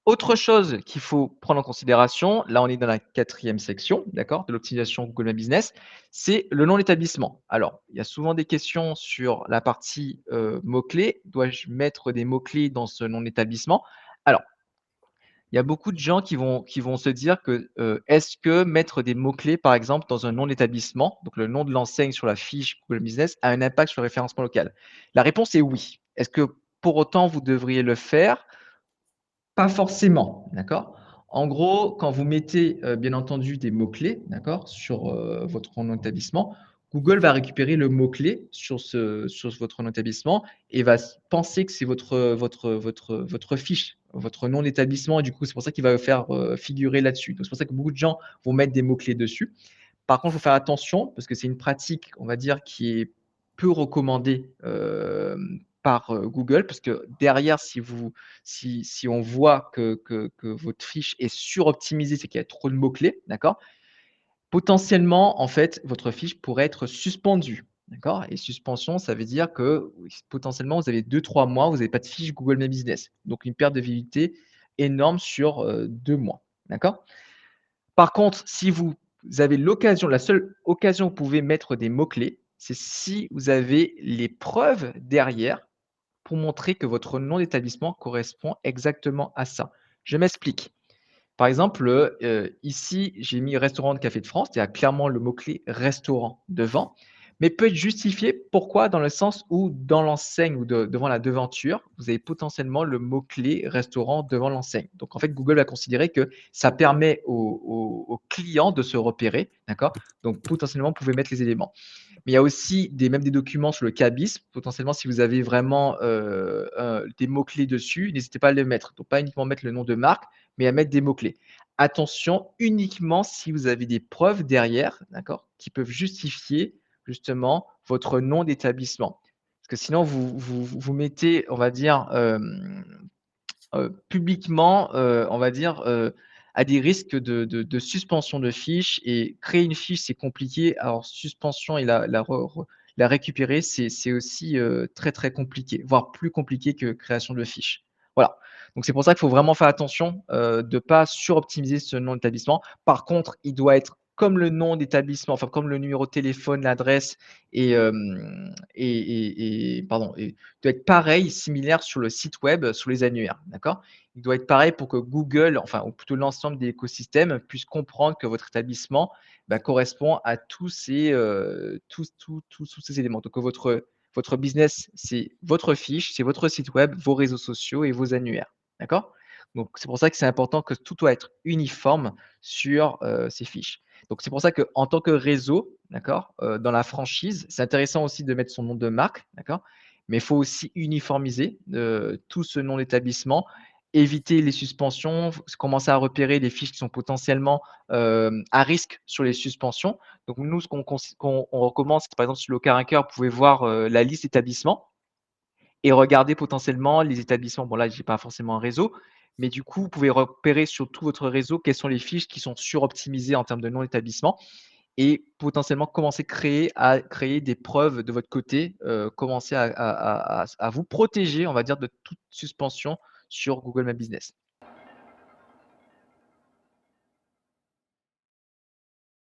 Autre chose qu'il faut prendre en considération, là on est dans la quatrième section, d'accord, de l'optimisation Google My Business, c'est le nom d'établissement. Alors, il y a souvent des questions sur la partie, mots-clés. Dois-je mettre des mots-clés dans ce nom d'établissement? Alors, il y a beaucoup de gens qui vont se dire que, est-ce que mettre des mots-clés, par exemple, dans un nom d'établissement, donc le nom de l'enseigne sur la fiche Google Business, a un impact sur le référencement local? La réponse est oui. Est-ce que pour autant vous devriez le faire? Pas forcément, d'accord? En gros, quand vous mettez, bien entendu des mots-clés, d'accord, sur, votre nom d'établissement, Google va récupérer le mot-clé sur votre nom d'établissement et va penser que c'est votre fiche, votre nom d'établissement et du coup, c'est pour ça qu'il va le faire, figurer là-dessus. Donc c'est pour ça que beaucoup de gens vont mettre des mots-clés dessus. Par contre, il faut faire attention parce que c'est une pratique, on va dire, qui est peu recommandée, par, Google parce que derrière, si on voit que votre fiche est suroptimisée, c'est qu'il y a trop de mots-clés, d'accord? Potentiellement, en fait, votre fiche pourrait être suspendue, d'accord? Et suspension, ça veut dire que, oui, potentiellement, vous avez 2-3 mois, vous n'avez pas de fiche Google My Business. Donc une perte de visibilité énorme sur, 2 mois, d'accord? Par contre, si vous avez l'occasion, la seule occasion où vous pouvez mettre des mots-clés, c'est si vous avez les preuves derrière pour montrer que votre nom d'établissement correspond exactement à ça. Je m'explique. Par exemple, ici, j'ai mis restaurant de Café de France, il y a clairement le mot-clé restaurant devant, mais peut être justifié. Pourquoi? Dans le sens où dans l'enseigne ou devant la devanture, vous avez potentiellement le mot-clé restaurant devant l'enseigne. Donc en fait, Google va considérer que ça permet aux clients de se repérer, d'accord? Donc potentiellement, vous pouvez mettre les éléments. Mais il y a aussi même des documents sur le CABIS. Potentiellement, si vous avez vraiment, des mots-clés dessus, n'hésitez pas à les mettre. Donc pas uniquement mettre le nom de marque, mais à mettre des mots-clés. Attention, uniquement si vous avez des preuves derrière, d'accord, qui peuvent justifier justement votre nom d'établissement. Parce que sinon vous mettez, on va dire, publiquement, on va dire, à des risques de suspension de fiches et créer une fiche, c'est compliqué. Alors suspension et la récupérer, c'est aussi, très, très compliqué, voire plus compliqué que création de fiches. Voilà, donc c'est pour ça qu'il faut vraiment faire attention, de pas suroptimiser ce nom d'établissement. Par contre, il doit être comme le nom d'établissement, enfin comme le numéro de téléphone, l'adresse et pardon et doit être pareil, similaire sur le site web, sur les annuaires, d'accord? Il doit être pareil pour que Google, enfin, ou plutôt l'ensemble des écosystèmes puissent comprendre que votre établissement, bah, correspond à tous ces éléments. Donc que votre business, c'est votre fiche, c'est votre site web, vos réseaux sociaux et vos annuaires, d'accord? Donc c'est pour ça que c'est important que tout doit être uniforme sur, ces fiches. Donc c'est pour ça qu'en tant que réseau, d'accord, dans la franchise, c'est intéressant aussi de mettre son nom de marque, d'accord? Mais il faut aussi uniformiser, tout ce nom d'établissement, éviter les suspensions, commencer à repérer les fiches qui sont potentiellement, à risque sur les suspensions. Donc nous, ce qu'on recommande, c'est par exemple sur le Locaraker, vous pouvez voir, la liste d'établissements et regarder potentiellement les établissements. Bon là, j'ai pas forcément un réseau, mais du coup, vous pouvez repérer sur tout votre réseau quelles sont les fiches qui sont suroptimisées en termes de nom d'établissement et potentiellement commencer à créer des preuves de votre côté, commencer à vous protéger, on va dire, de toute suspension sur Google My Business.